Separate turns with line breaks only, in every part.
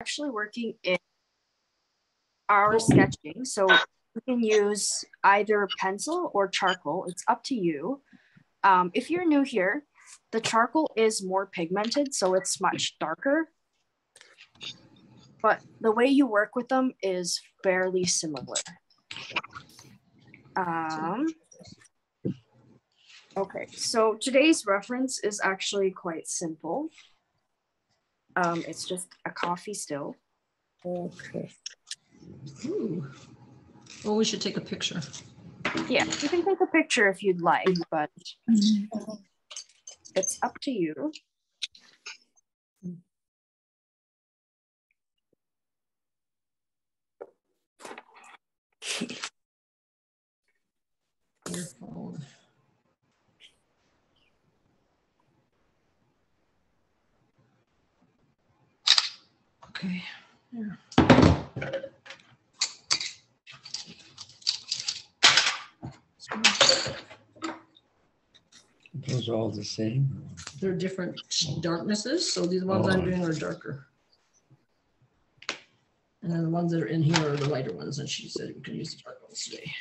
actually working in our sketching, so you can use either pencil or charcoal. It's up to you. If you're new here, the charcoal is more pigmented, so it's much darker. But the way you work with them is fairly similar. Okay, so today's reference is actually quite simple. It's just a coffee still.
Okay.
Ooh. Well, we should take a picture.
Yeah, you can take a picture if you'd like, but it's up to you.
Your phone. Okay. Here.
Those are all the same.
They're different darknesses, so these ones I'm doing are darker. And then the ones that are in here are the lighter ones, and she said we can use the dark ones today.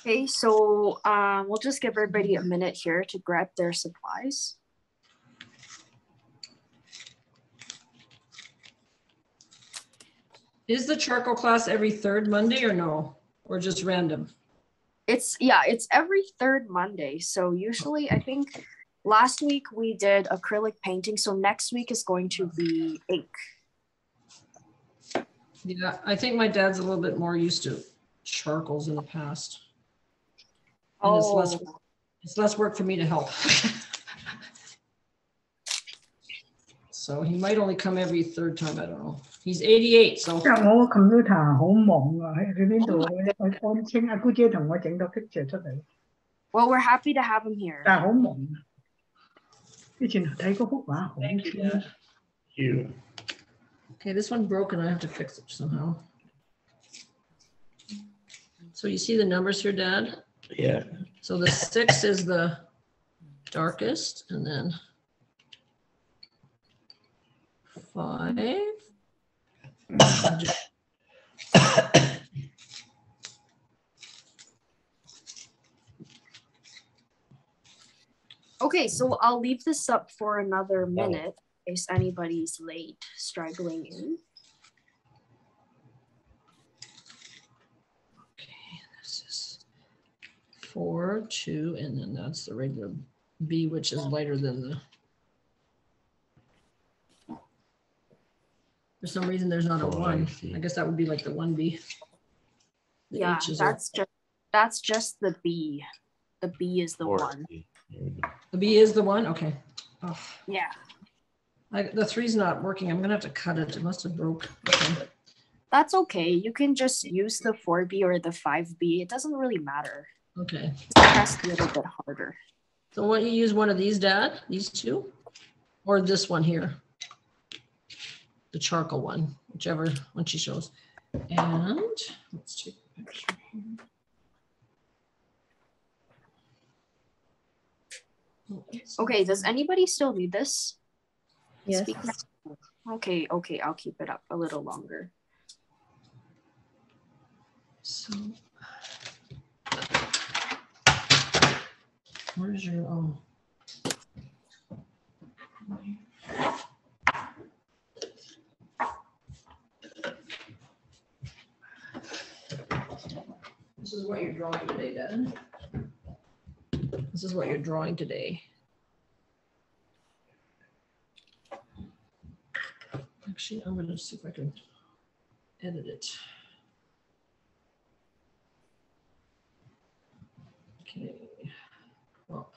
Okay, so we'll just give everybody a minute here to grab their supplies.
Is the charcoal class every third Monday or no? Or just random?
It's every third Monday. So usually I think last week we did acrylic painting. So next week is going to be ink.
Yeah, I think my dad's a little bit more used to charcoals in the past. And it's less work for me to help. So he might only come every third time, I don't know. He's 88, so.
我個 computer 好忙啊，喺邊度？我安清阿姑姐同我整個 picture 出嚟。
Well, we're happy to have him here.
但係好忙啊！之前睇嗰幅畫好清。
You.
Okay, this one's broken. I have to fix it somehow. So you see the numbers here, Dad?
Yeah.
So the 6 is the darkest, and then 5.
Okay, so I'll leave this up for another minute in case anybody's late, struggling in.
Okay, this is 4, 2, and then that's the regular B, which is lighter than the. For some reason, there's not a 1. I guess that would be like the 1B. The
Yeah,
H is
that's just the B. The B is the 1.
The B is the 1? Okay. Oh.
Yeah.
The 3's not working. I'm gonna have to cut it. It must have broke. Okay.
That's okay. You can just use the 4B or the 5B. It doesn't really matter.
Okay.
It has to be a little bit harder.
So what, you use one of these, Dad? These two? Or this one here? The charcoal one, whichever one she shows. And let's take a picture.
Okay, does anybody still need this?
Yes.
Okay, I'll keep it up a little longer.
So, where's your, this is what you're drawing today, Dad. This is what you're drawing today. Actually, I'm going to see if I can edit it. Okay. Well,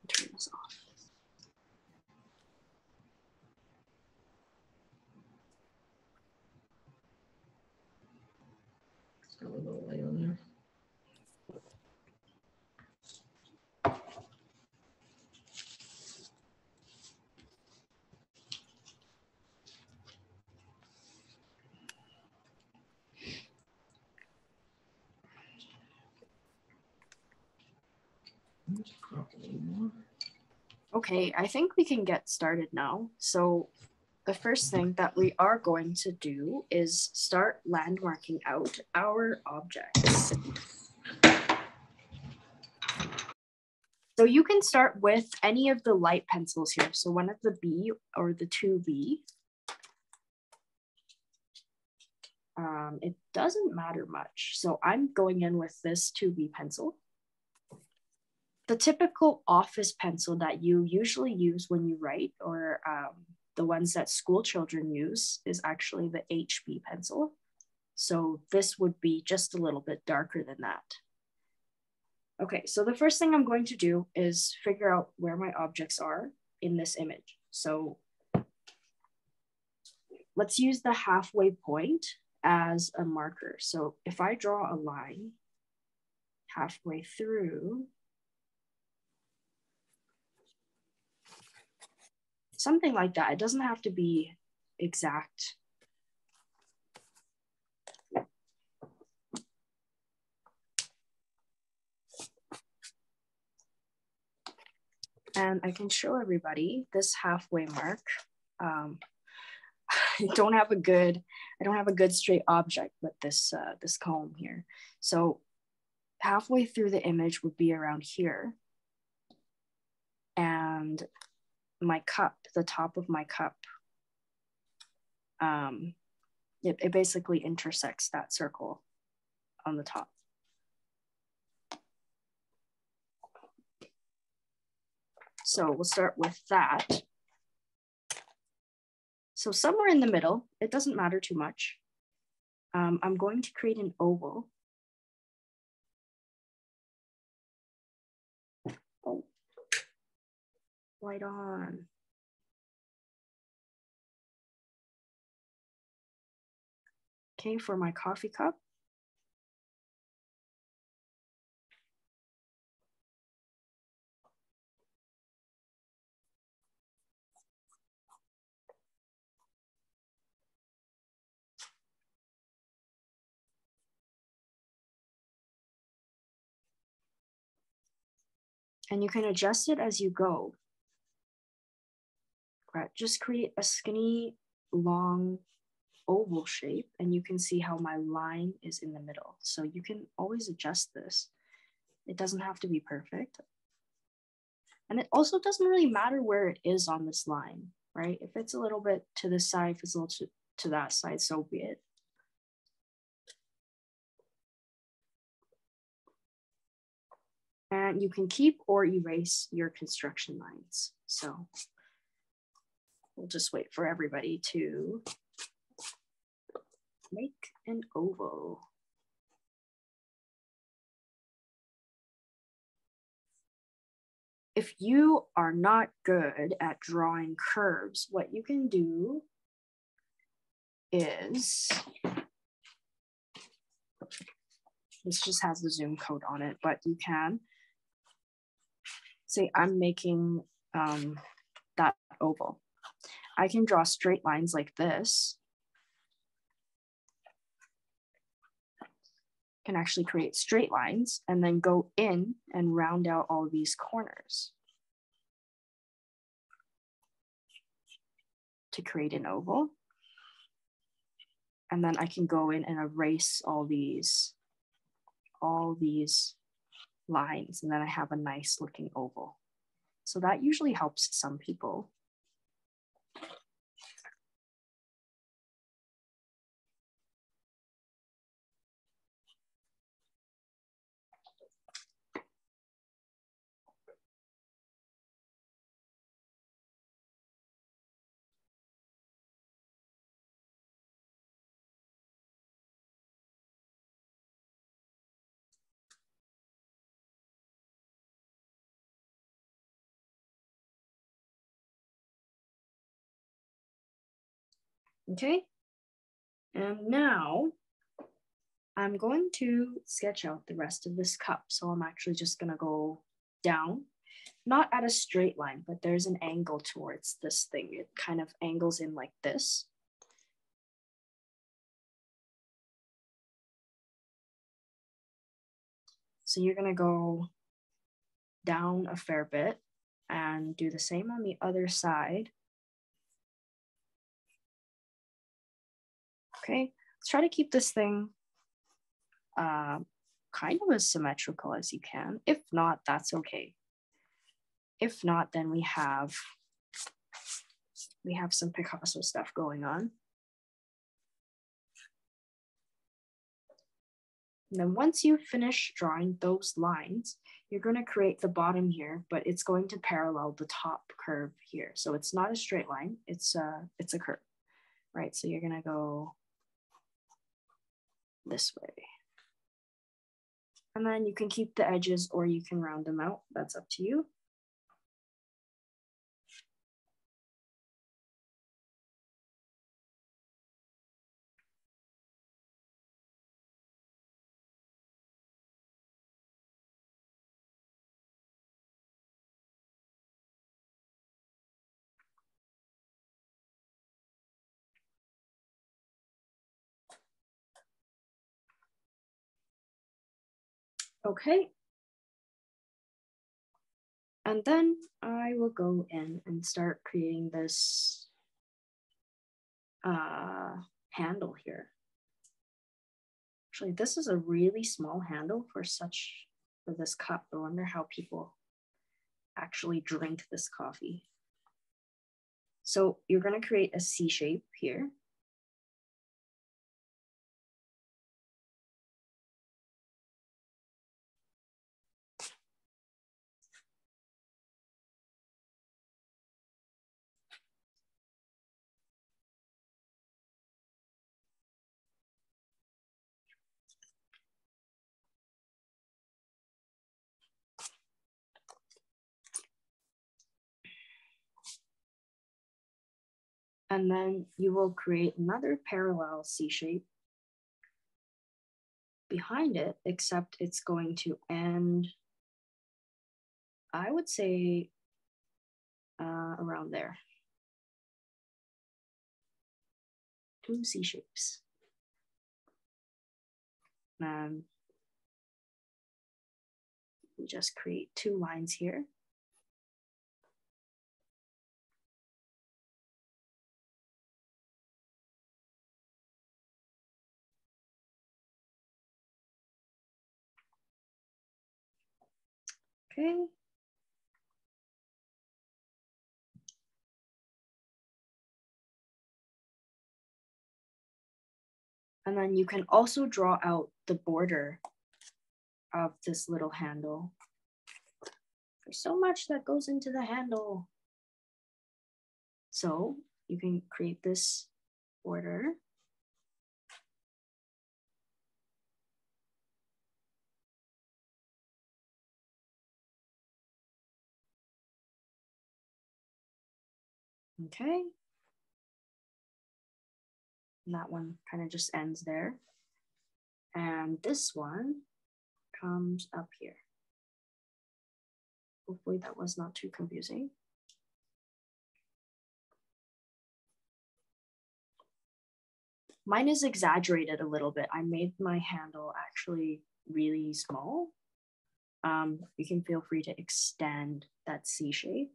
Turn this off.
it's got a little light on there.
Okay, I think we can get started now. So the first thing that we are going to do is start landmarking out our objects. So you can start with any of the light pencils here. So one of the B or the 2B. It doesn't matter much. So I'm going in with this 2B pencil. The typical office pencil that you usually use when you write, or the ones that school children use, is actually the HB pencil. So this would be just a little bit darker than that. Okay, so the first thing I'm going to do is figure out where my objects are in this image. So let's use the halfway point as a marker. So if I draw a line halfway through, something like that, it doesn't have to be exact. And I can show everybody this halfway mark. I don't have a good straight object with this this comb here. So halfway through the image would be around here. And my cup, the top of my cup, it basically intersects that circle on the top. So we'll start with that. So somewhere in the middle, it doesn't matter too much. I'm going to create an oval. Oh, right on. Okay, for my coffee cup. And you can adjust it as you go. Right, just create a skinny, long oval shape, and you can see how my line is in the middle. So you can always adjust this. It doesn't have to be perfect. And it also doesn't really matter where it is on this line, right? If it's a little bit to this side, if it's a little to that side, so be it. And you can keep or erase your construction lines. So we'll just wait for everybody to make an oval. If you are not good at drawing curves, what you can do is, this just has the zoom code on it, but you can say I'm making that oval. I can draw straight lines like this. Can actually create straight lines and then go in and round out all these corners to create an oval. And then I can go in and erase all these lines, and then I have a nice looking oval. So that usually helps some people. Okay, and now I'm going to sketch out the rest of this cup. So I'm actually just gonna go down, not at a straight line, but there's an angle towards this thing. It kind of angles in like this. So you're gonna go down a fair bit And do the same on the other side. Okay, let's try to keep this thing kind of as symmetrical as you can. If not, that's okay. If not, then we have some Picasso stuff going on. And then once you finish drawing those lines, you're going to create the bottom here, but it's going to parallel the top curve here. So it's not a straight line, it's a curve, right? So you're going to go this way. And then you can keep the edges or you can round them out. That's up to you. Okay. And then I will go in and start creating this handle here. Actually, this is a really small handle for this cup. I wonder how people actually drink this coffee. So you're going to create a C shape here. And then you will create another parallel C shape behind it, except it's going to end, I would say, around there. 2 C shapes. And we just create 2 lines here. Okay. And then you can also draw out the border of this little handle. There's so much that goes into the handle. So you can create this border. Okay. And that one kind of just ends there. And this one comes up here. Hopefully that was not too confusing. Mine is exaggerated a little bit. I made my handle actually really small. You can feel free to extend that C shape.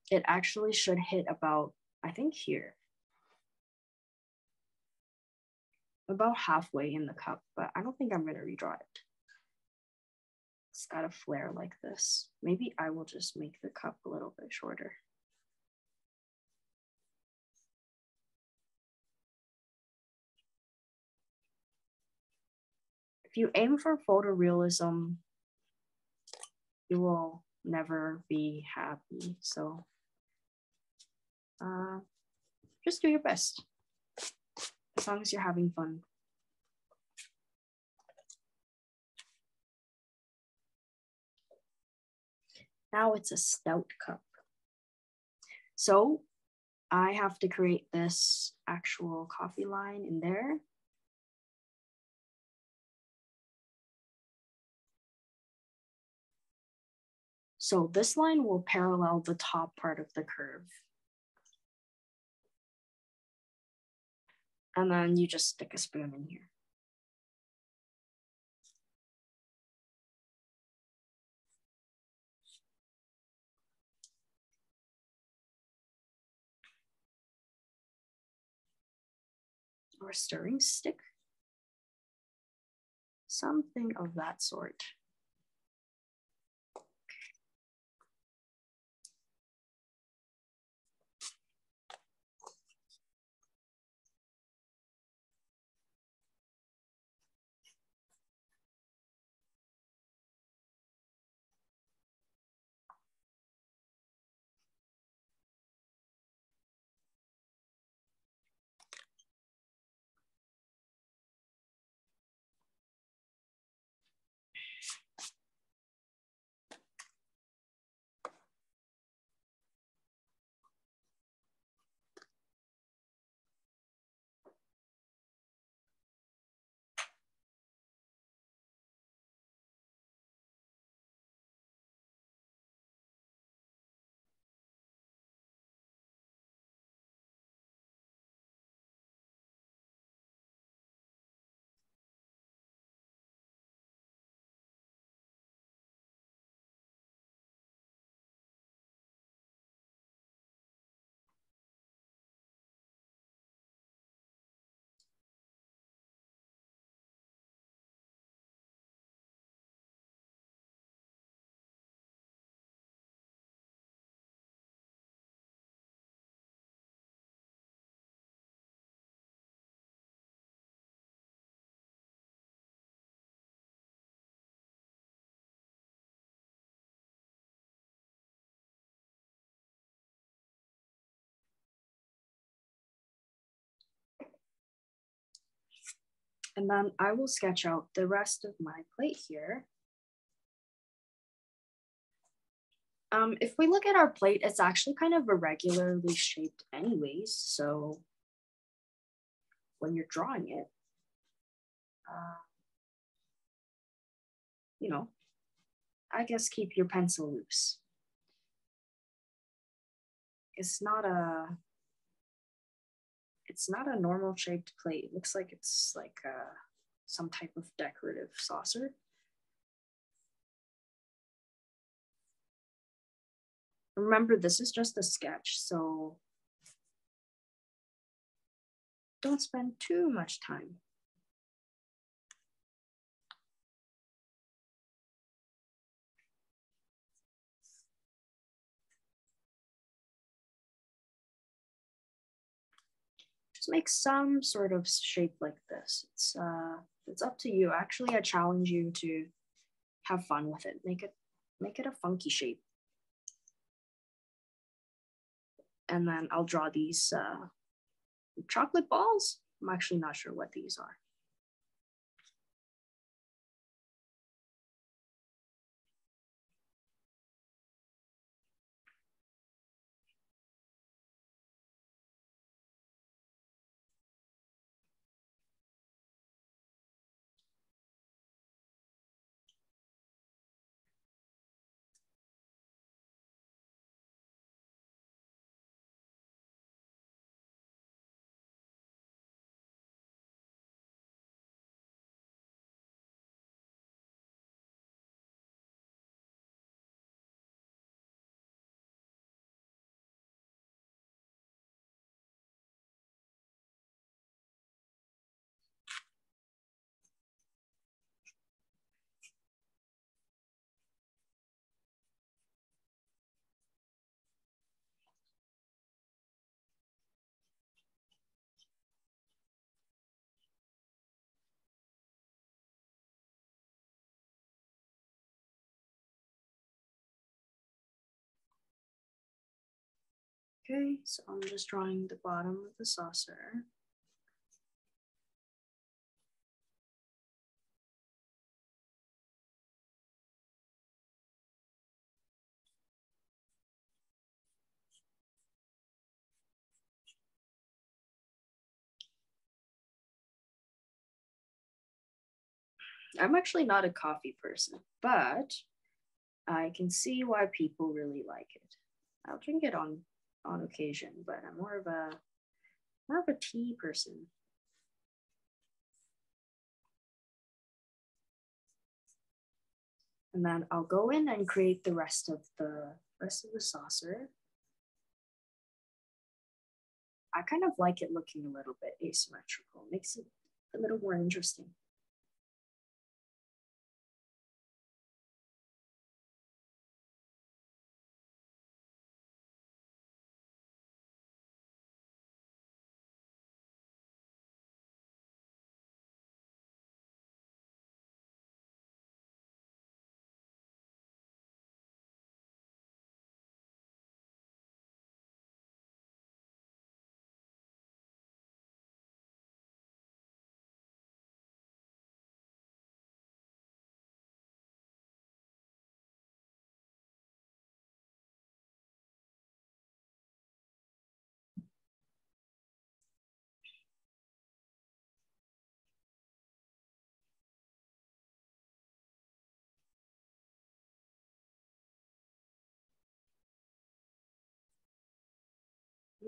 It actually should hit about, I think here, about halfway in the cup, but I don't think I'm gonna redraw it. It's got a flare like this. Maybe I will just make the cup a little bit shorter. If you aim for photorealism, you will never be happy. So just do your best, as long as you're having fun. Now it's a stout cup. So I have to create this actual coffee line in there. So this line will parallel the top part of the curve. And then you just stick a spoon in here. or a stirring stick. Something of that sort. And then I will sketch out the rest of my plate here. If we look at our plate, it's actually kind of irregularly shaped anyways. So when you're drawing it, you know, I guess keep your pencil loose. It's not a normal shaped plate. It looks like it's like some type of decorative saucer. Remember, this is just a sketch, so don't spend too much time. Just make some sort of shape like this. It's up to you. Actually, I challenge you to have fun with it. Make it a funky shape. And then I'll draw these chocolate balls. I'm actually not sure what these are. Okay, so I'm just drawing the bottom of the saucer. I'm actually not a coffee person, but I can see why people really like it. I'll drink it on occasion, but I'm more of a tea person. And then I'll go in and create the rest of the saucer. I kind of like it looking a little bit asymmetrical. Makes it a little more interesting.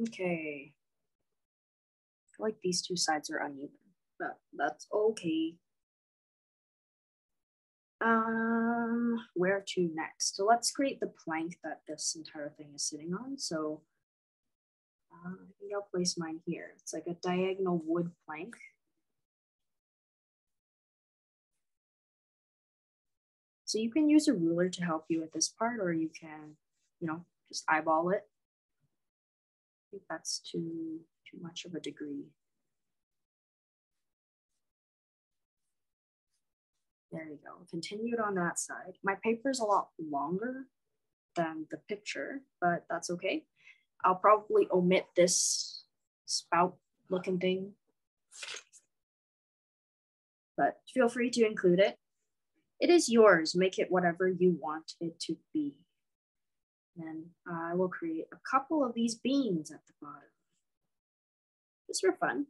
Okay. I feel like these two sides are uneven, but that's okay. Where to next? So let's create the plank that this entire thing is sitting on. So I think I'll place mine here. It's like a diagonal wood plank. So you can use a ruler to help you with this part, or you can, you know, just eyeball it. I think that's too much of a degree. There you go. Continued on that side. My paper is a lot longer than the picture, but that's okay. I'll probably omit this spout looking thing, but feel free to include it. It is yours. Make it whatever you want it to be. Then I will create a couple of these beans at the bottom, just for fun.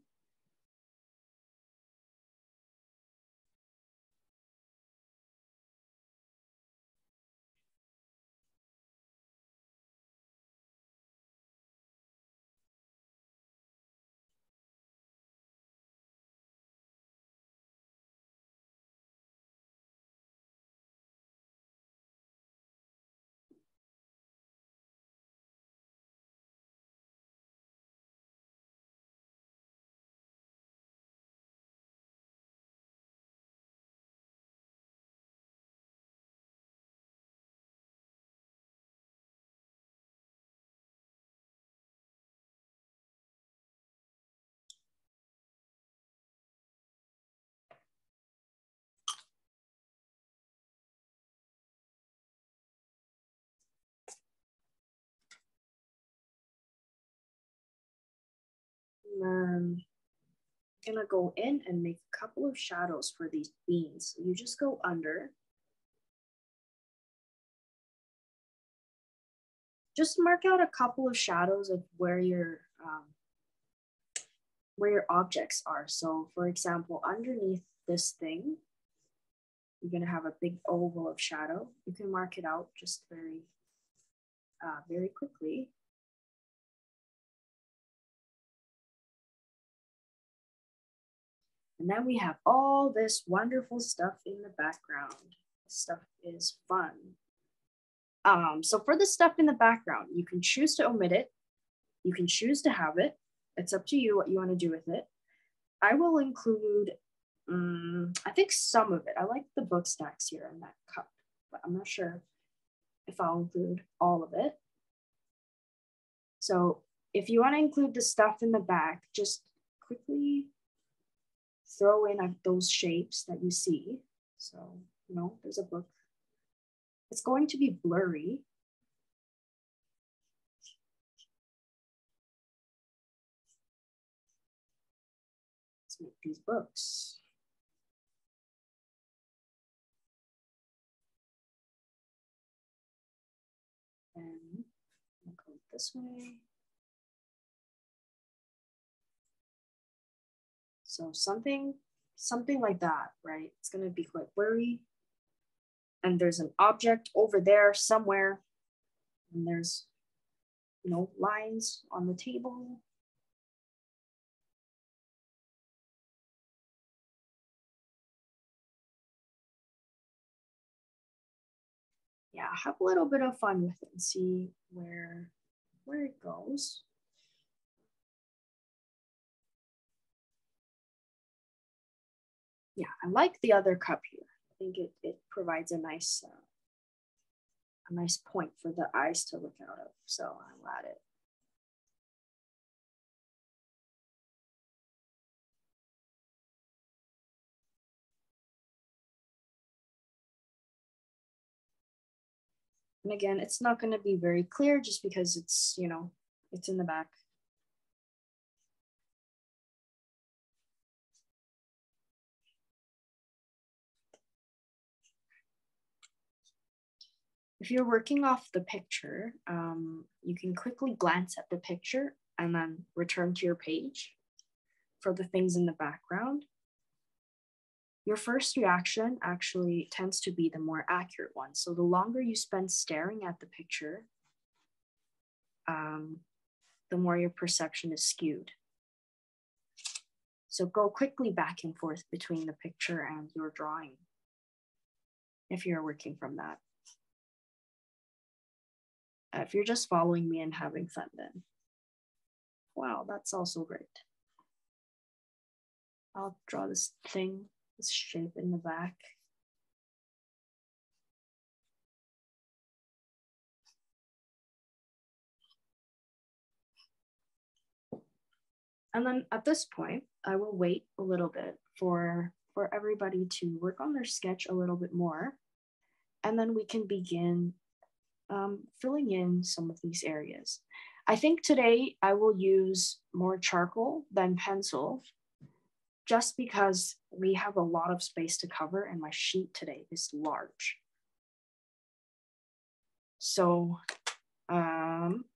I'm gonna go in and make a couple of shadows for these beans. You just go under. Just mark out a couple of shadows of where your objects are. So for example, underneath this thing, you're gonna have a big oval of shadow. You can mark it out just very quickly. And then we have all this wonderful stuff in the background. This stuff is fun. So for the stuff in the background, you can choose to omit it. You can choose to have it. It's up to you what you want to do with it. I will include, I think some of it. I like the book stacks here in that cup, but I'm not sure if I'll include all of it. So if you want to include the stuff in the back, just quickly throw in those shapes that you see. So, you know, there's a book. It's going to be blurry. Let's make these books. And I'll go this way. So something like that, right? It's gonna be quite blurry. And there's an object over there somewhere. And there's, you know, lines on the table. Yeah, have a little bit of fun with it and see where it goes. Yeah, I like the other cup here. I think it provides a nice point for the eyes to look out of. So I'll add it. And again, it's not going to be very clear just because it's, you know, it's in the back. If you're working off the picture, you can quickly glance at the picture and then return to your page for the things in the background. Your first reaction actually tends to be the more accurate one. So the longer you spend staring at the picture, the more your perception is skewed. So go quickly back and forth between the picture and your drawing if you're working from that. If you're just following me and having fun, then wow, that's also great. I'll draw this thing, this shape in the back. And then at this point, I will wait a little bit for everybody to work on their sketch a little bit more. And then we can begin filling in some of these areas. I think today I will use more charcoal than pencil, just because we have a lot of space to cover and my sheet today is large. So, yeah.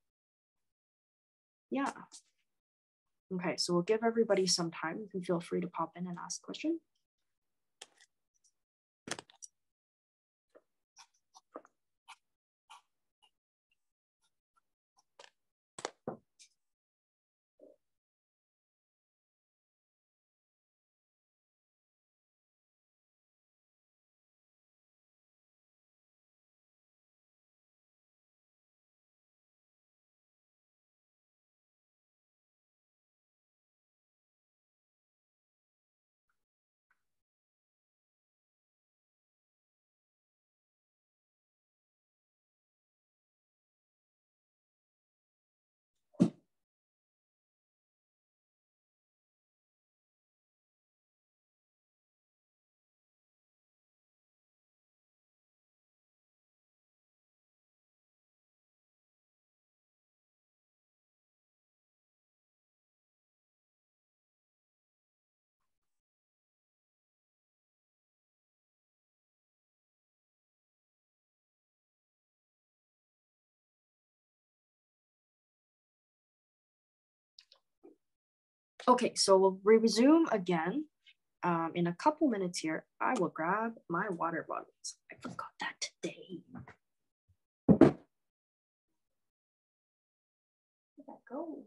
Okay, so we'll give everybody some time. You can feel free to pop in and ask questions. Okay, so we'll resume again in a couple minutes here. I will grab my water bottles. I forgot that today. Where'd that go?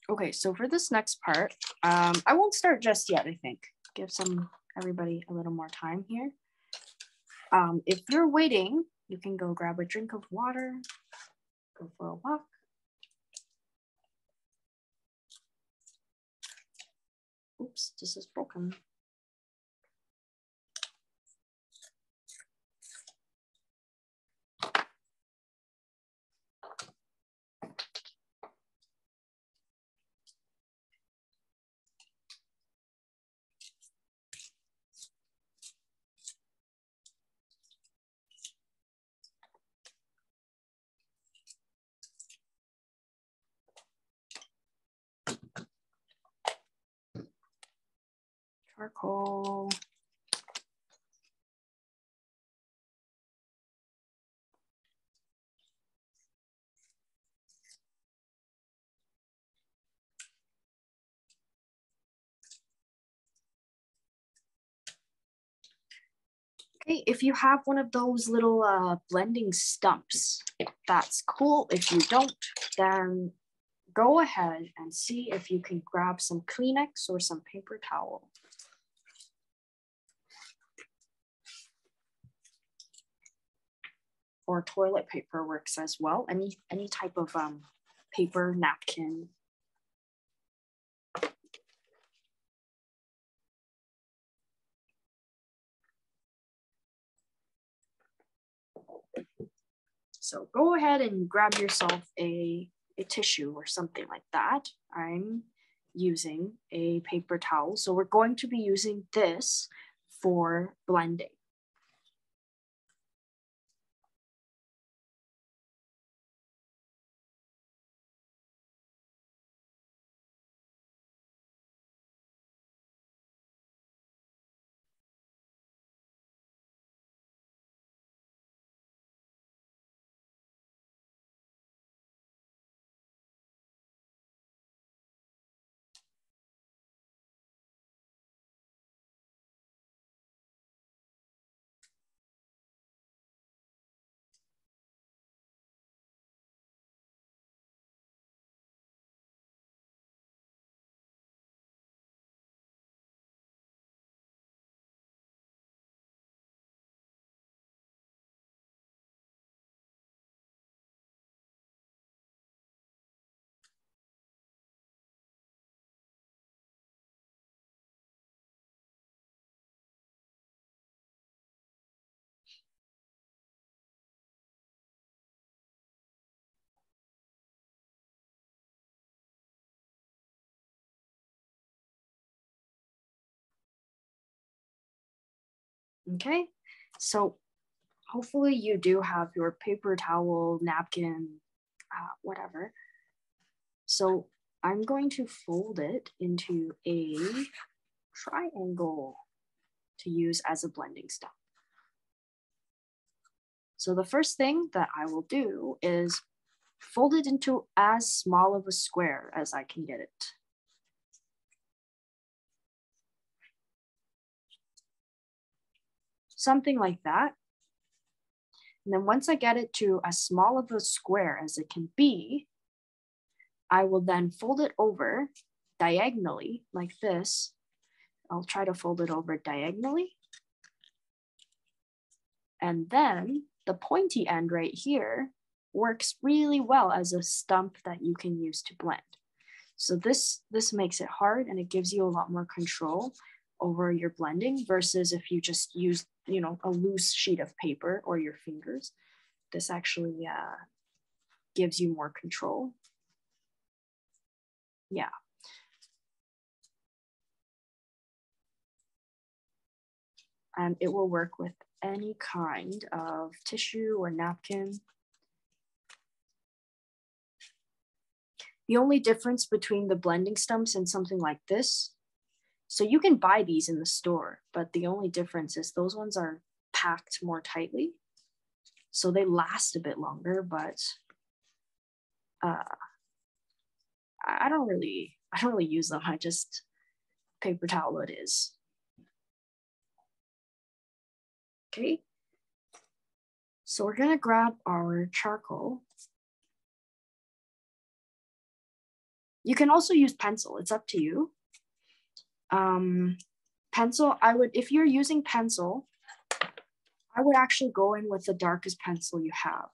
Okay, so for this next part, I won't start just yet, I think. Give everybody a little more time here. If you're waiting, you can go grab a drink of water, go for a walk. Oops, this is broken. Charcoal. Okay, if you have one of those little blending stumps, that's cool. If you don't, then go ahead and see if you can grab some Kleenex or some paper towel. Or toilet paper works as well. Any type of paper, napkin. So go ahead and grab yourself a tissue or something like that. I'm using a paper towel. So we're going to be using this for blending. Okay, so hopefully you do have your paper towel, napkin, whatever. So I'm going to fold it into a triangle to use as a blending stump. So the first thing that I will do is fold it into as small of a square as I can get it. Something like that. And then once I get it to as small of a square as it can be, I will then fold it over diagonally like this. I'll try to fold it over diagonally. And then the pointy end right here works really well as a stump that you can use to blend. So this makes it hard and it gives you a lot more control over your blending versus if you just use, a loose sheet of paper or your fingers. This actually gives you more control. Yeah. And it will work with any kind of tissue or napkin. The only difference between the blending stumps and something like this, so you can buy these in the store, but the only difference is those ones are packed more tightly. So they last a bit longer, but I don't really use them. I just paper towel it is. Okay. So we're gonna grab our charcoal. You can also use pencil. It's up to you. Pencil, if you're using pencil, I would actually go in with the darkest pencil you have,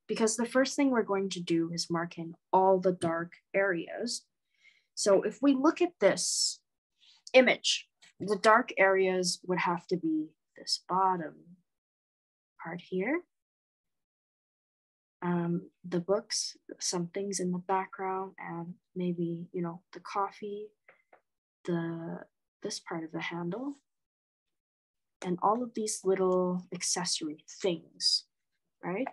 because the first thing we're going to do is mark in all the dark areas. So if we look at this image, the dark areas would have to be this bottom part here. The books, some things in the background, and maybe, you know, the coffee, this part of the handle, and all of these little accessory things, right?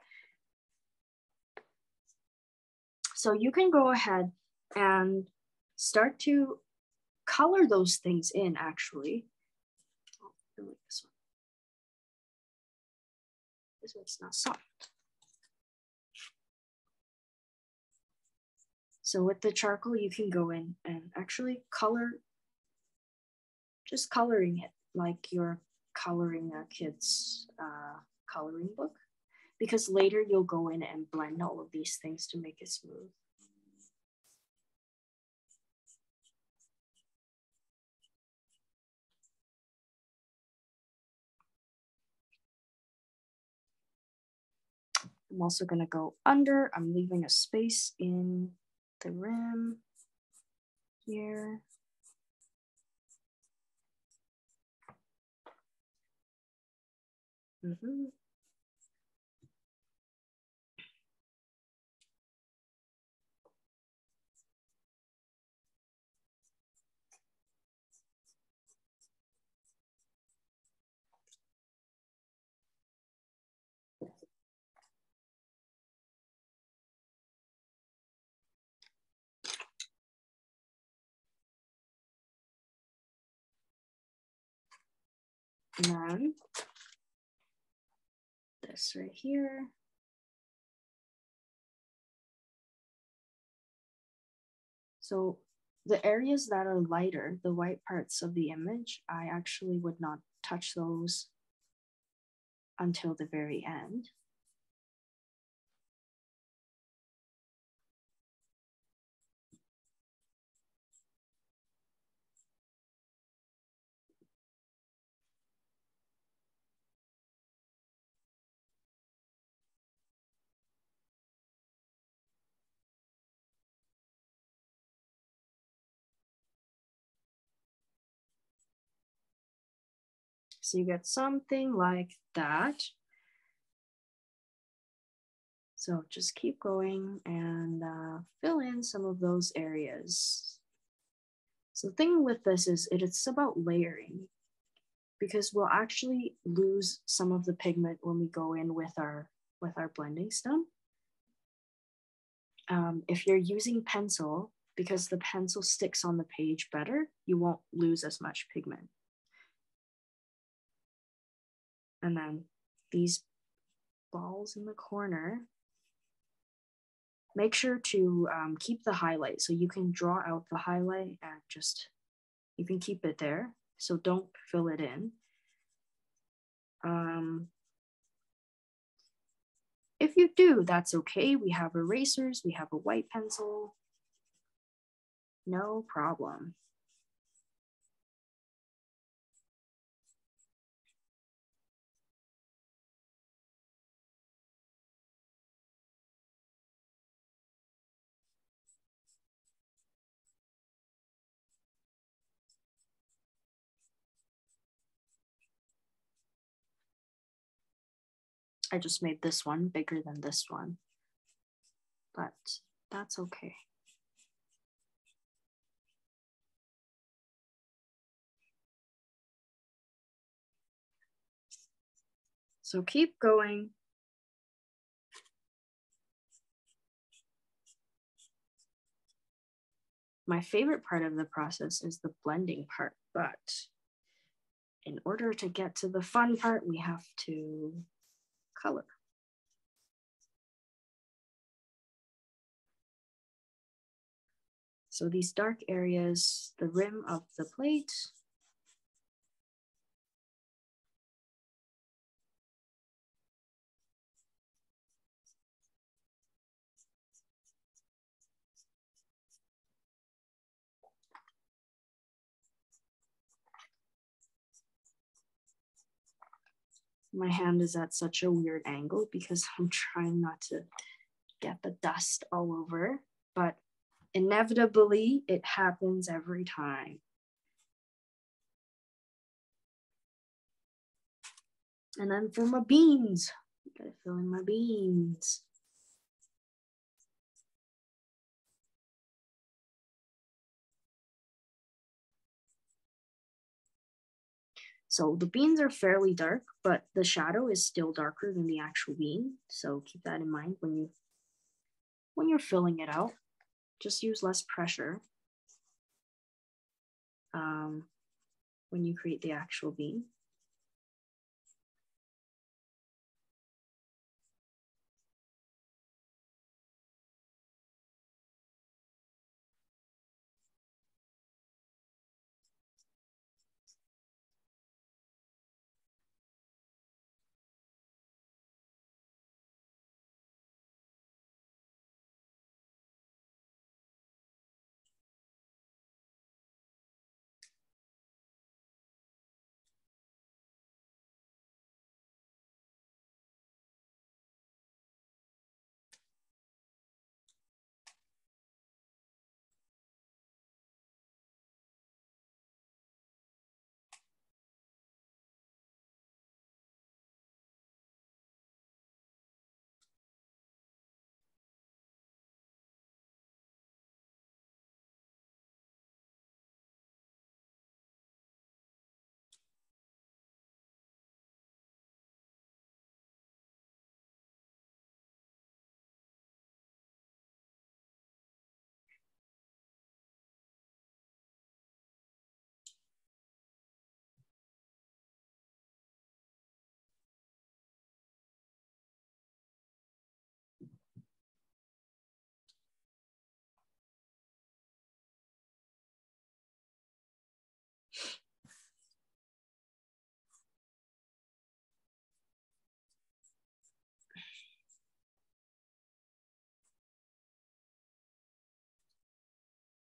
So you can go ahead and start to color those things in, actually. Oh, I like this one. This one's not soft. So with the charcoal, you can go in and actually color, just coloring it like you're coloring a kid's coloring book, because later you'll go in and blend all of these things to make it smooth. I'm also gonna go under. I'm leaving a space in the rim here. And then this right here. So the areas that are lighter, the white parts of the image, I actually would not touch those until the very end. So you get something like that. So just keep going and fill in some of those areas. So the thing with this is it's about layering, because we'll actually lose some of the pigment when we go in with our blending stump. If you're using pencil, because the pencil sticks on the page better, you won't lose as much pigment. And then these balls in the corner, make sure to keep the highlight. So you can draw out the highlight and just, you can keep it there. So don't fill it in. If you do, that's okay. We have erasers, we have a white pencil. No problem. I just made this one bigger than this one, but that's okay. So keep going. My favorite part of the process is the blending part, but in order to get to the fun part, we have to color. So these dark areas, the rim of the plate, My hand is at such a weird angle because I'm trying not to get the dust all over, but inevitably it happens every time. And then for my beans, gotta fill in my beans. So the beans are fairly dark, but the shadow is still darker than the actual bean. So keep that in mind when you're filling it out. Just use less pressure when you create the actual bean.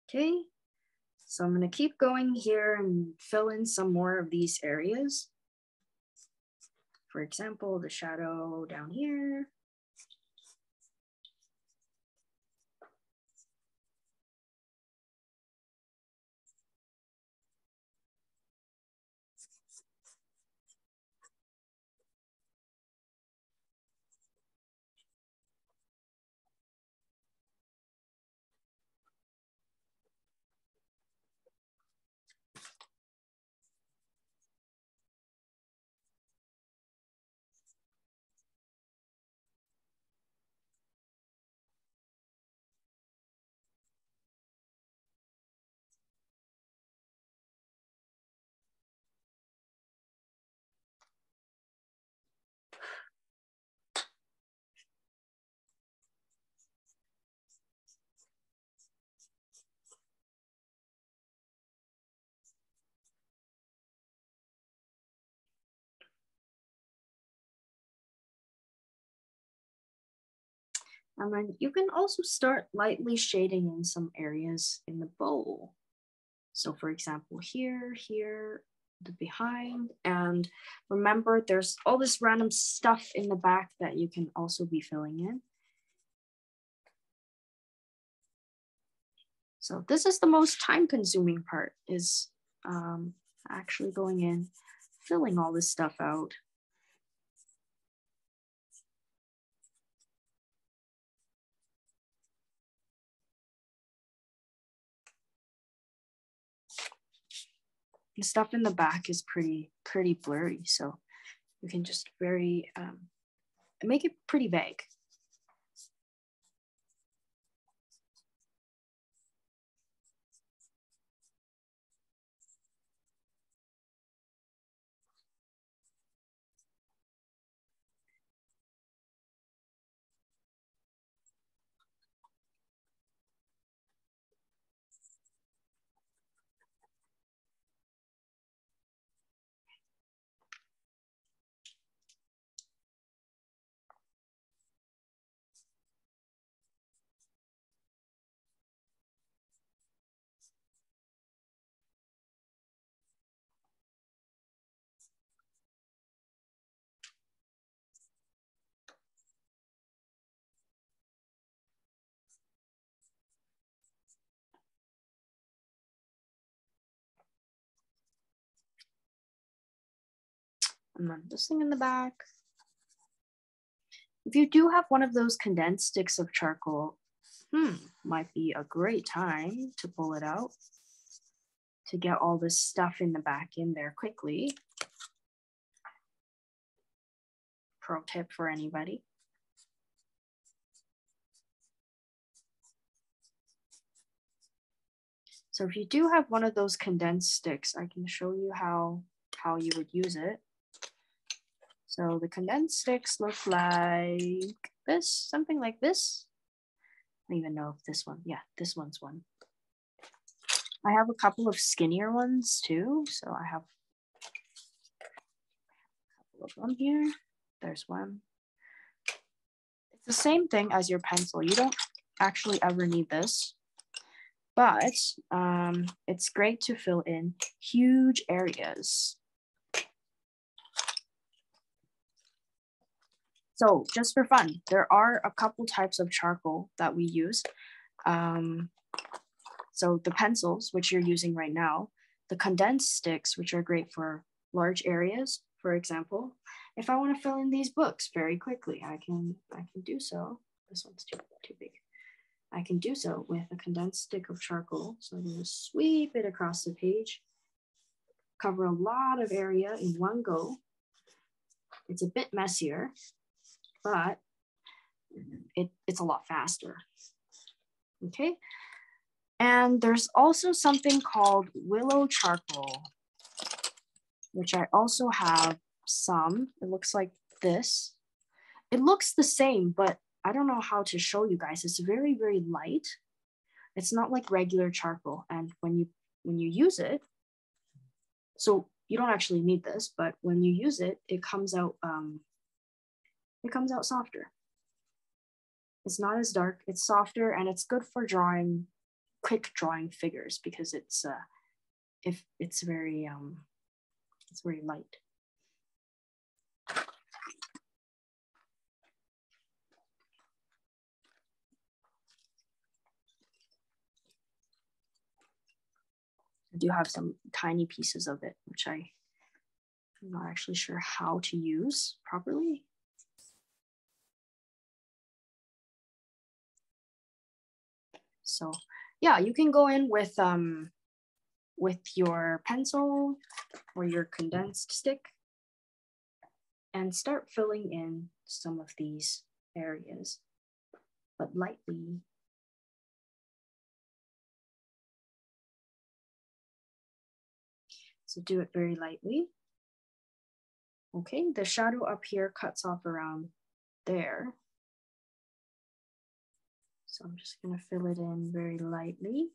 Okay, so I'm gonna keep going here and fill in some more of these areas. For example, the shadow down here. And then you can also start lightly shading in some areas in the bowl. So for example, here, the behind, and remember there's all this random stuff in the back that you can also be filling in. So this is the most time consuming part, is actually going in, filling all this stuff out. The stuff in the back is pretty blurry, so you can just make it pretty vague. And then this thing in the back. If you do have one of those condensed sticks of charcoal, might be a great time to pull it out to get all this stuff in the back in there quickly. Pro tip for anybody. So if you do have one of those condensed sticks, I can show you how you would use it. So the condensed sticks look like this, something like this. I don't even know if this one, yeah, this one's one. I have a couple of skinnier ones too. So I have a couple of them here. There's one. It's the same thing as your pencil. You don't actually ever need this, but it's great to fill in huge areas. So just for fun, there are a couple types of charcoal that we use. So the pencils, which you're using right now, the condensed sticks, which are great for large areas. For example, if I want to fill in these books very quickly, I can do so. This one's too big. I can do so with a condensed stick of charcoal. So I'm going to sweep it across the page, cover a lot of area in one go. It's a bit messier, but it's a lot faster. Okay. And there's also something called willow charcoal, which I also have some. It looks like this. It looks the same, but I don't know how to show you guys. It's very, very light. It's not like regular charcoal. And when you use it, so you don't actually need this, but when you use it, it comes out softer. It's not as dark, it's softer, and it's good for quick drawing figures because it's very light. I do have some tiny pieces of it, which I'm not actually sure how to use properly. So yeah, you can go in with your pencil or your condensed stick and start filling in some of these areas, but lightly. So do it very lightly. Okay, the shadow up here cuts off around there. So I'm just gonna fill it in very lightly.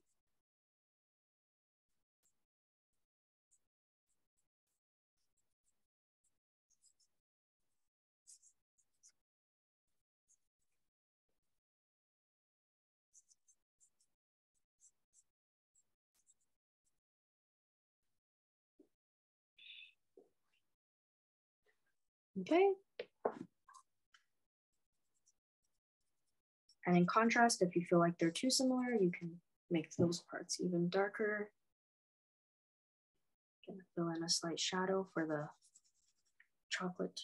Okay. And in contrast, if you feel like they're too similar, you can make those parts even darker. Gonna fill in a slight shadow for the chocolate.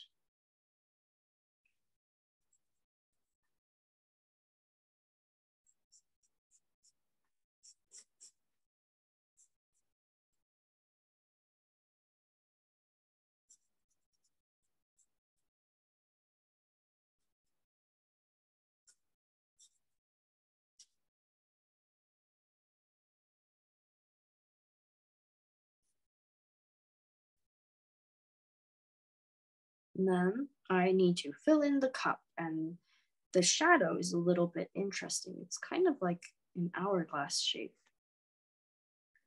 And then I need to fill in the cup, and the shadow is a little bit interesting. It's kind of like an hourglass shape.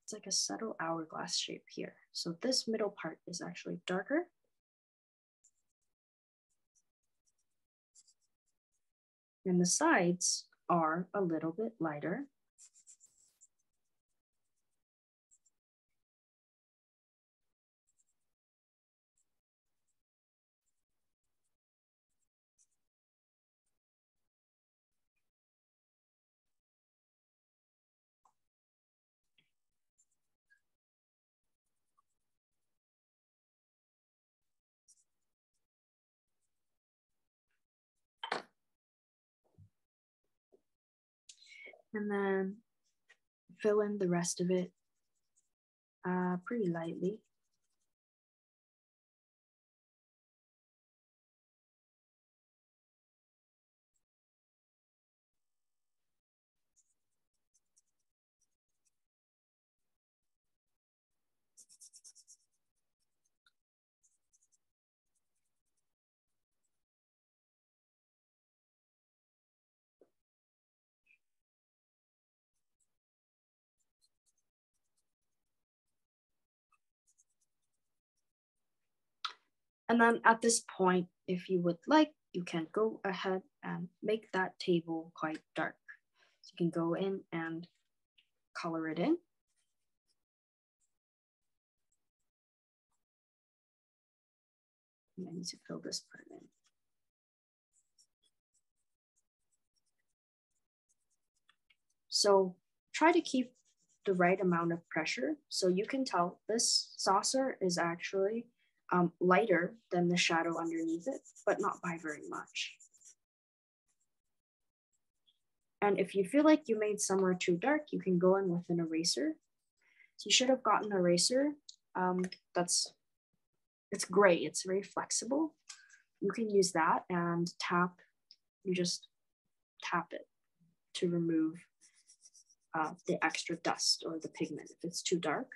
It's like a subtle hourglass shape here. So this middle part is actually darker. And the sides are a little bit lighter. And then fill in the rest of it pretty lightly. And then at this point, if you would like, you can go ahead and make that table quite dark. So you can go in and color it in. And I need to fill this part in. So try to keep the right amount of pressure. So you can tell this saucer is actually lighter than the shadow underneath it, but not by very much. And if you feel like you made somewhere too dark, you can go in with an eraser. So you should have gotten an eraser. It's gray, it's very flexible. You can use that and you just tap it to remove the extra dust or the pigment if it's too dark.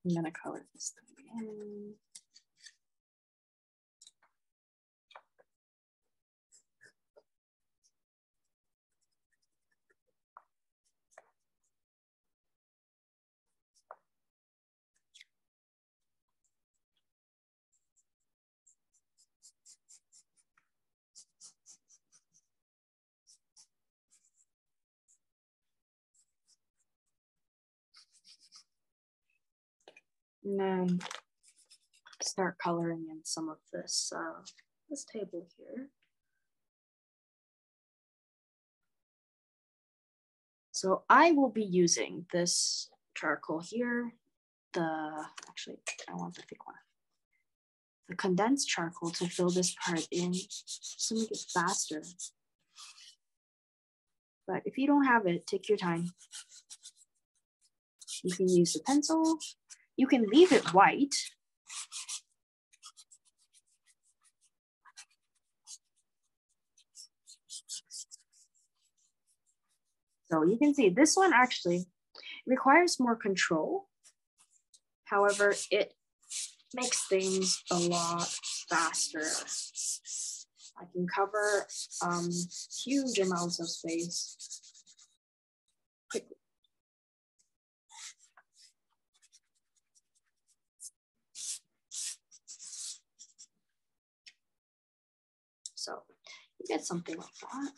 I'm gonna color this thing in. And then start coloring in some of this table here. So I will be using this charcoal here. Actually, I want the thick one. The condensed charcoal to fill this part in to make it faster. But if you don't have it, take your time. You can use the pencil. You can leave it white. So you can see this one actually requires more control. However, it makes things a lot faster. I can cover huge amounts of space quickly. So you get something like that.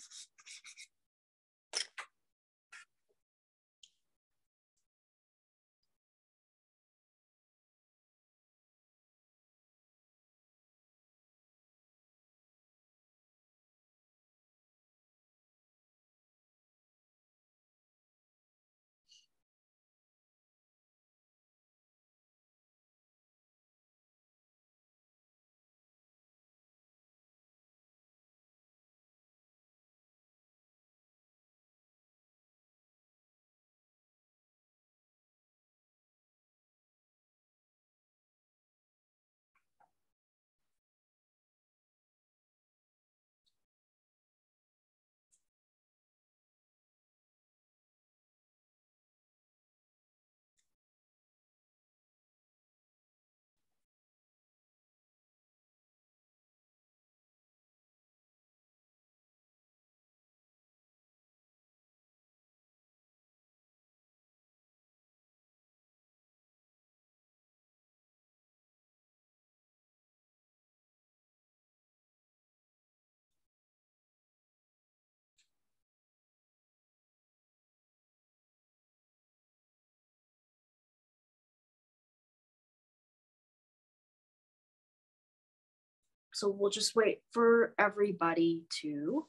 So we'll just wait for everybody to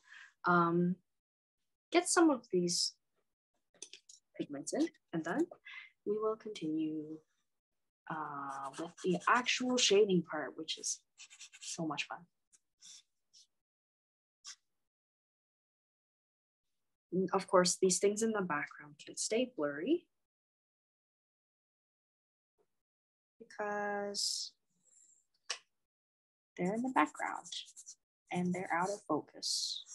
get some of these pigments in, and then we will continue with the actual shading part, which is so much fun. And of course, these things in the background can stay blurry because they're in the background and they're out of focus.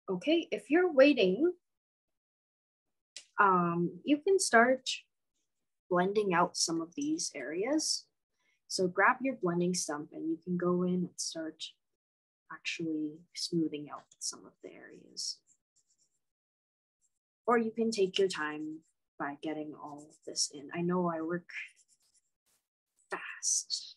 Okay, if you're waiting, you can start blending out some of these areas. So grab your blending stump and you can go in and start actually smoothing out some of the areas. Or you can take your time by getting all of this in. I know I work fast.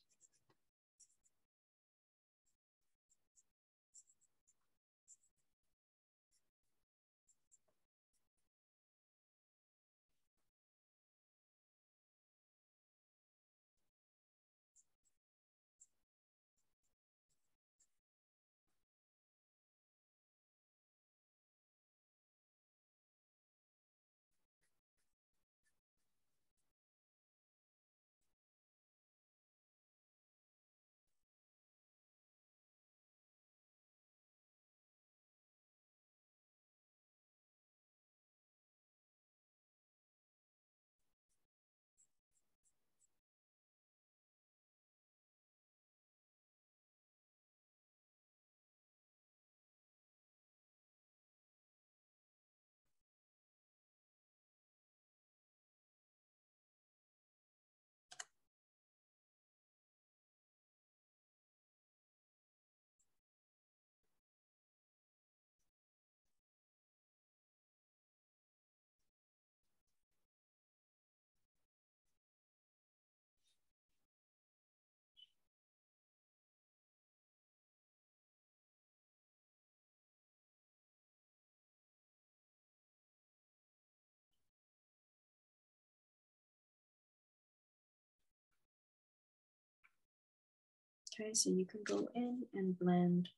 Okay, so you can go in and blend.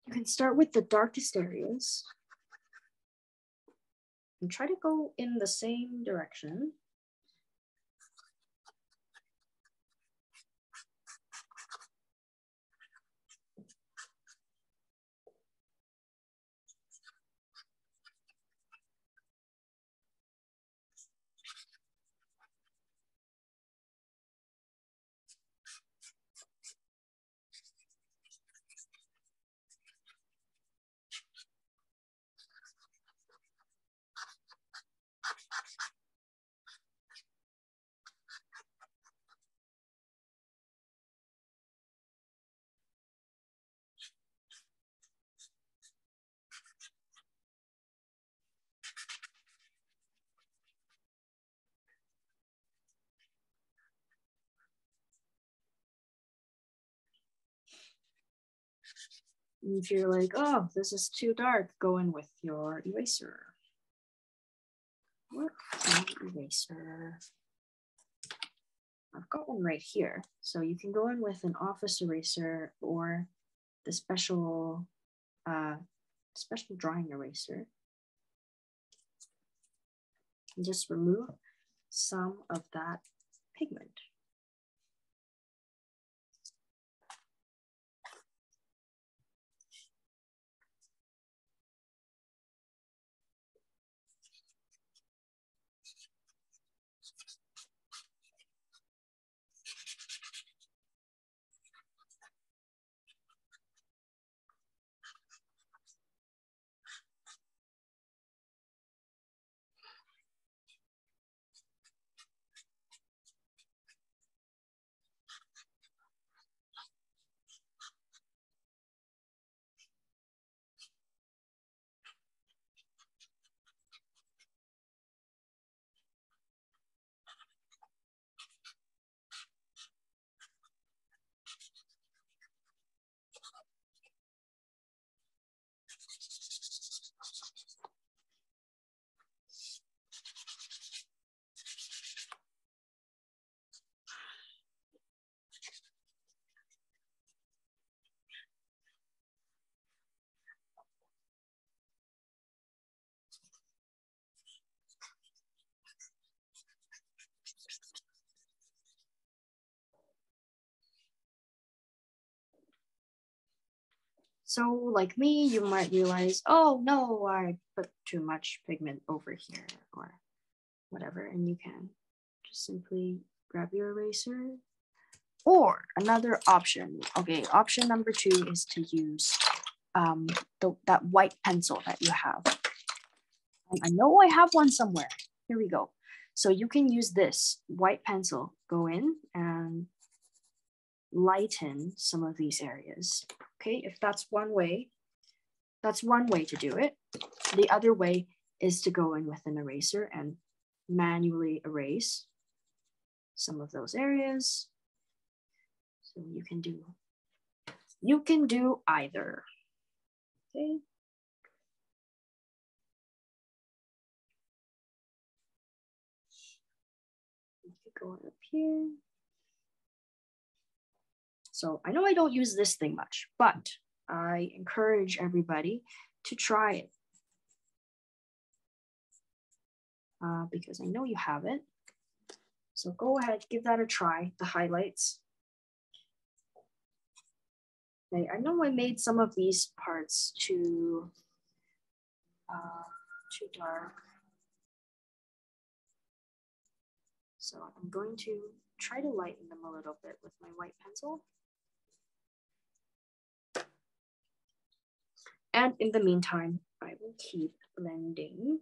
You can start with the darkest areas and try to go in the same direction. If you're like, oh, this is too dark, go in with your eraser. What's my eraser? I've got one right here. So you can go in with an office eraser or the special drawing eraser. And just remove some of that pigment. So like me, you might realize, oh no, I put too much pigment over here or whatever. And you can just simply grab your eraser. Or another option, okay, option number 2 is to use that white pencil that you have. I know I have one somewhere. Here we go. So you can use this white pencil, go in and lighten some of these areas. Okay, if that's one way to do it. The other way is to go in with an eraser and manually erase some of those areas. So you can do either. Okay. Go up here. So I know I don't use this thing much, but I encourage everybody to try it because I know you have it. So go ahead, give that a try, the highlights. Okay, I know I made some of these parts too dark. So I'm going to try to lighten them a little bit with my white pencil. And in the meantime, I will keep blending.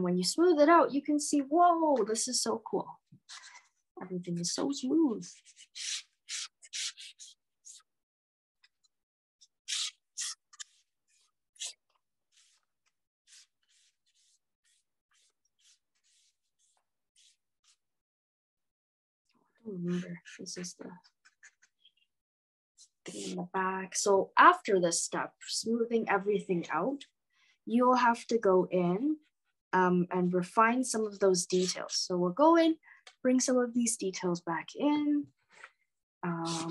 when you smooth it out, you can see, whoa, this is so cool. Everything is so smooth. Remember, this is the thing in the back. So after this step, smoothing everything out, you'll have to go in and refine some of those details. So we'll go in, bring some of these details back in,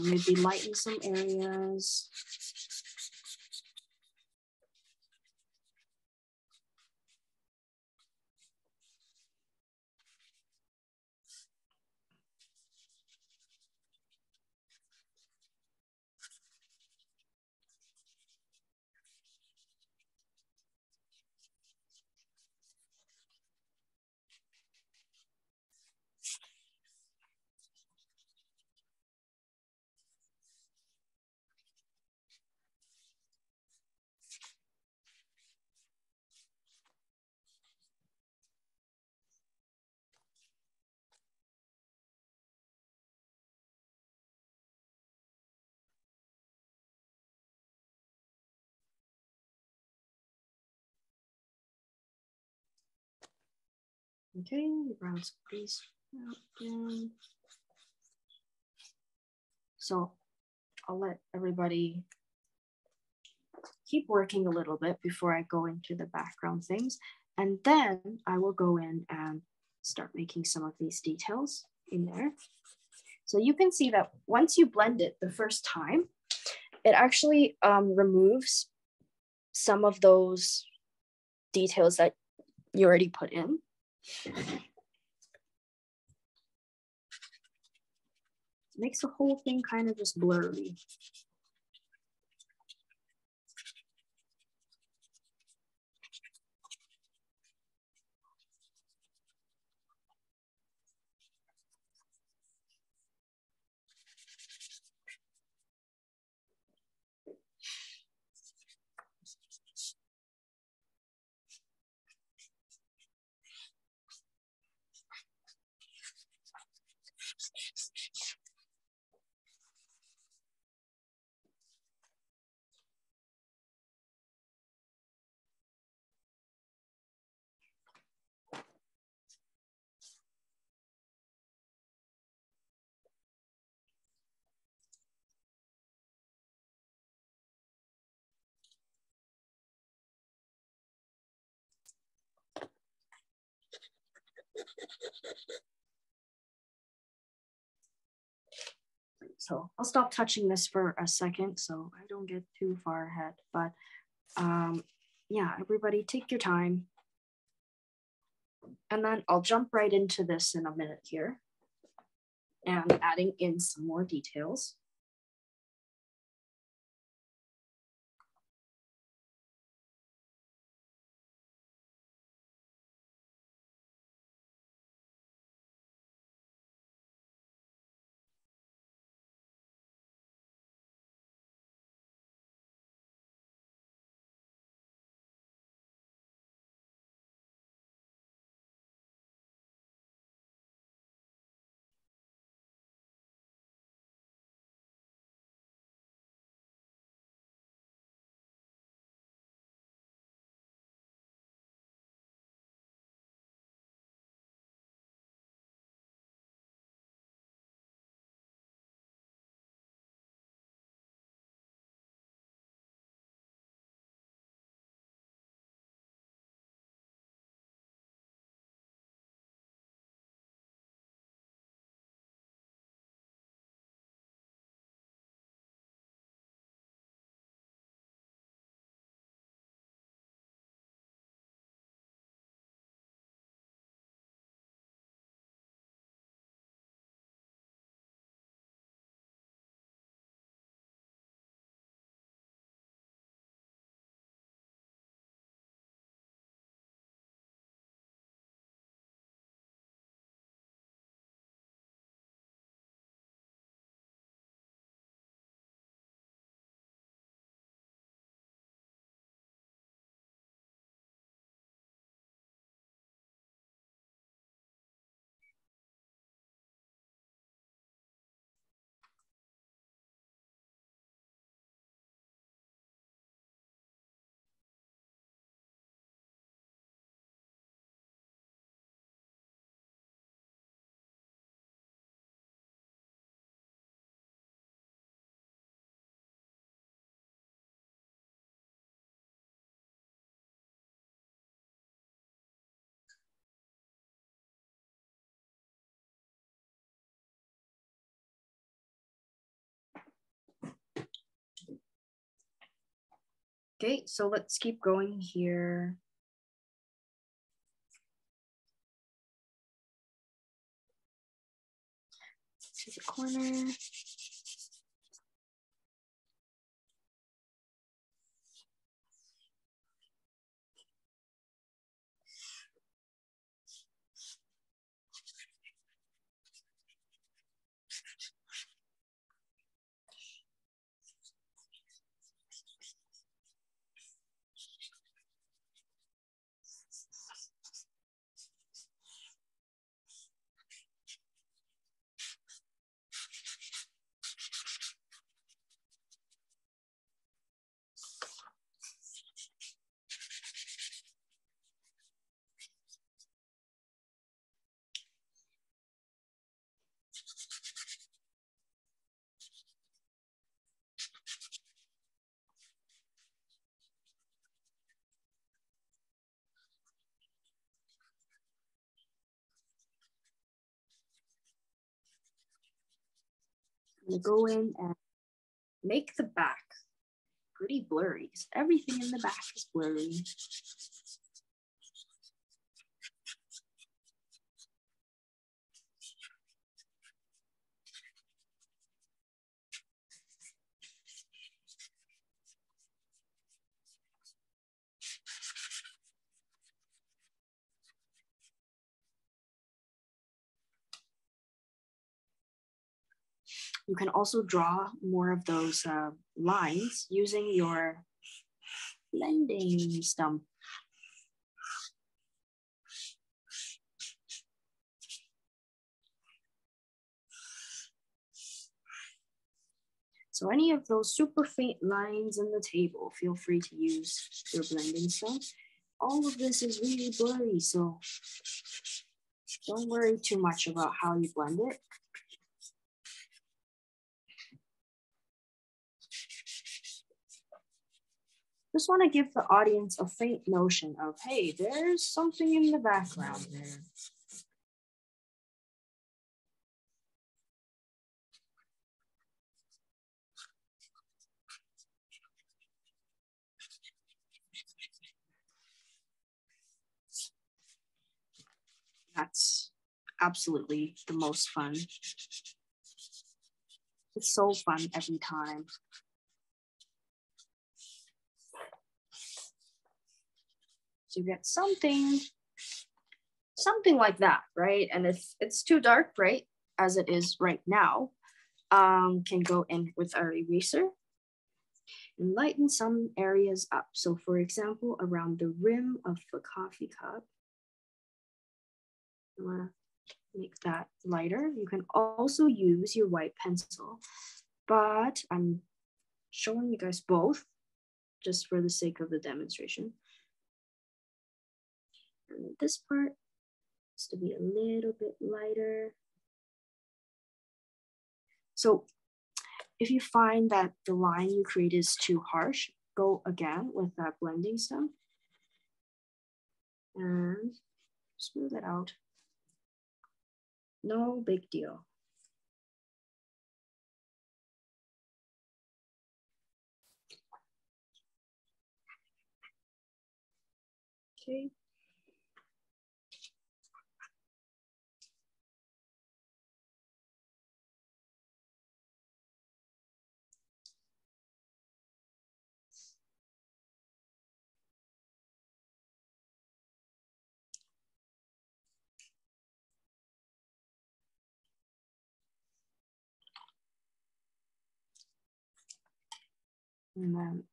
maybe lighten some areas. Okay, brown squeeze out again. So I'll let everybody keep working a little bit before I go into the background things. And then I will go in and start making some of these details in there. So you can see that once you blend it the first time, it actually removes some of those details that you already put in. Makes the whole thing kind of just blurry. So I'll stop touching this for a second so I don't get too far ahead. But yeah, everybody take your time. And then I'll jump right into this in a minute here and adding in some more details. Okay, so let's keep going here. To the corner. I'm gonna go in and make the back pretty blurry. Everything in the back is blurry. You can also draw more of those lines using your blending stump. So any of those super faint lines in the table, feel free to use your blending stump. All of this is really blurry, so don't worry too much about how you blend it. Just want to give the audience a faint notion of, hey, there's something in the background there. That's absolutely the most fun. It's so fun every time. So you get something like that, right? And if it's too dark, right, as it is right now, can go in with our eraser and lighten some areas up. So for example, around the rim of the coffee cup, I wanna make that lighter. You can also use your white pencil, but I'm showing you guys both just for the sake of the demonstration. And this part is to be a little bit lighter. So if you find that the line you create is too harsh, go again with that blending stump and smooth it out. No big deal. Okay. And then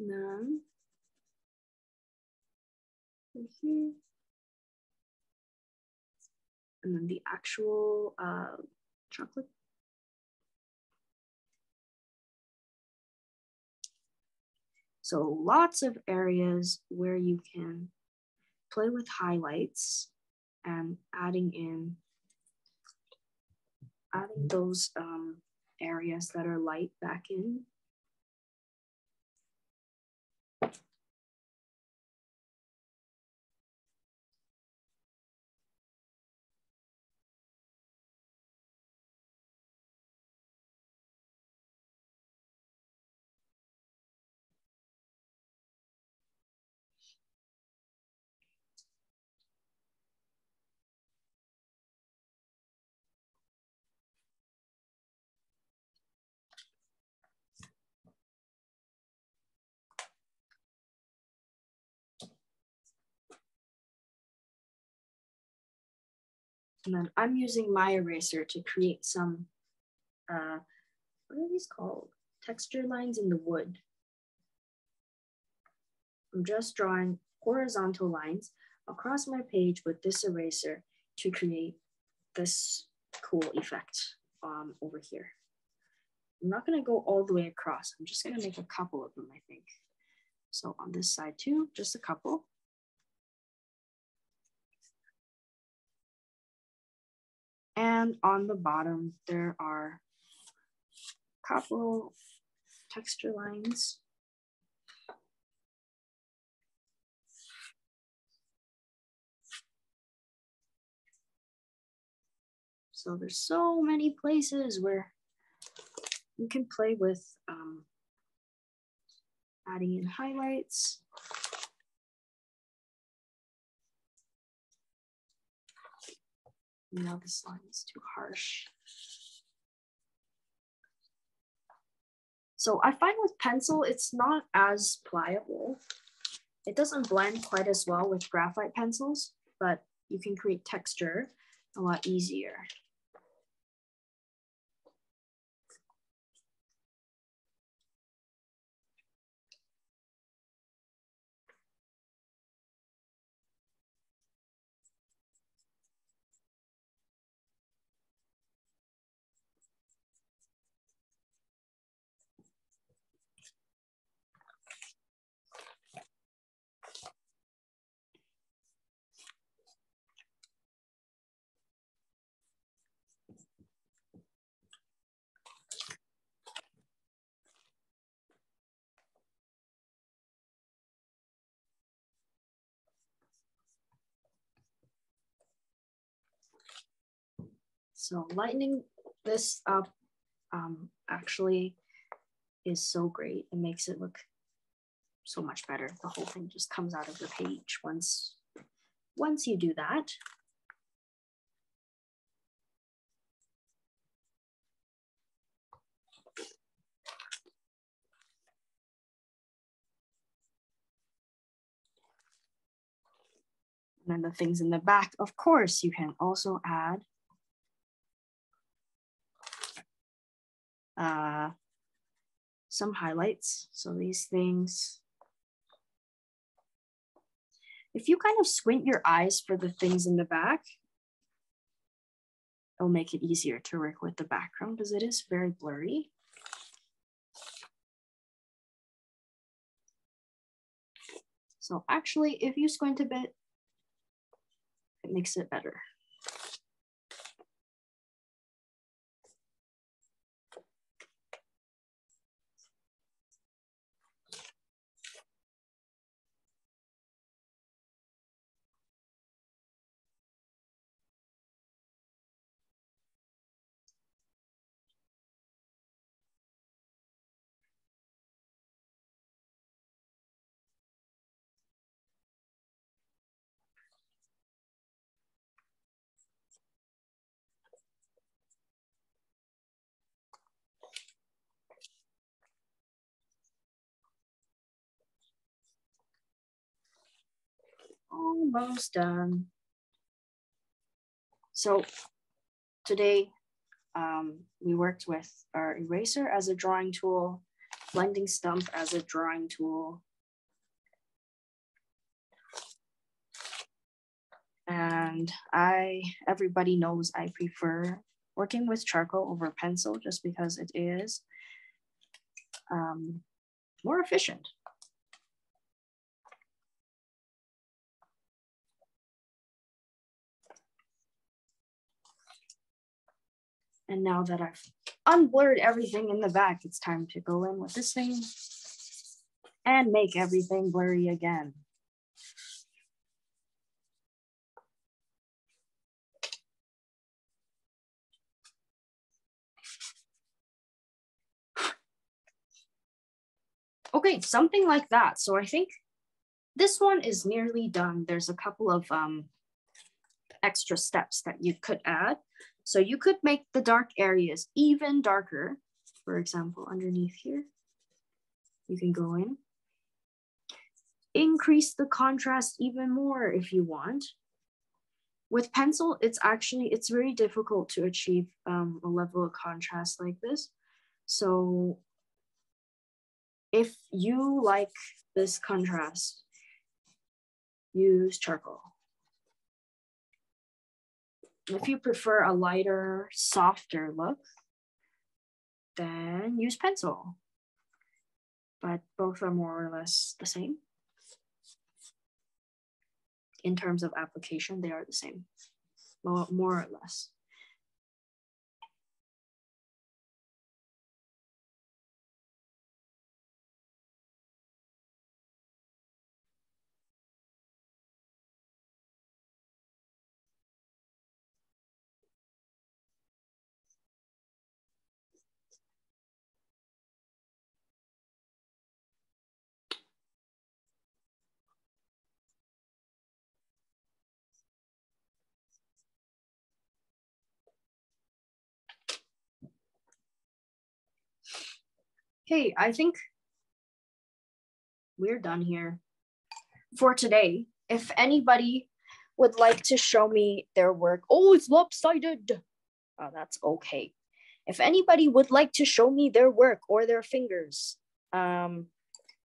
none. Here. And then the actual chocolate. So lots of areas where you can play with highlights and adding those areas that are light back in. And then I'm using my eraser to create some, what are these called? Texture lines in the wood. I'm just drawing horizontal lines across my page with this eraser to create this cool effect over here. I'm not gonna go all the way across. I'm just gonna make a couple of them, I think. So on this side too, just a couple. And on the bottom, there are a couple texture lines. So there's so many places where you can play with adding in highlights. Now this line is too harsh. So I find with pencil, it's not as pliable. It doesn't blend quite as well with graphite pencils, but you can create texture a lot easier. So lightening this up actually is so great. It makes it look so much better. The whole thing just comes out of the page once you do that. And then the things in the back, of course, you can also add some highlights. So these things, if you kind of squint your eyes for the things in the back, it'll make it easier to work with the background because it is very blurry. So actually, if you squint a bit, it makes it better. Almost done. So today we worked with our eraser as a drawing tool, blending stump as a drawing tool, and everybody knows I prefer working with charcoal over pencil just because it is more efficient. And now that I've unblurred everything in the back, it's time to go in with this thing and make everything blurry again. Okay, something like that. So I think this one is nearly done. There's a couple of extra steps that you could add. So you could make the dark areas even darker. For example, underneath here, you can go in. Increase the contrast even more if you want. With pencil, it's very difficult to achieve a level of contrast like this. So if you like this contrast, use charcoal. If you prefer a lighter, softer look, then use pencil. But both are more or less the same. In terms of application, they are the same, more or less. Okay, I think we're done here for today. If anybody would like to show me their work, oh, it's lopsided. Oh, that's okay. If anybody would like to show me their work or their fingers,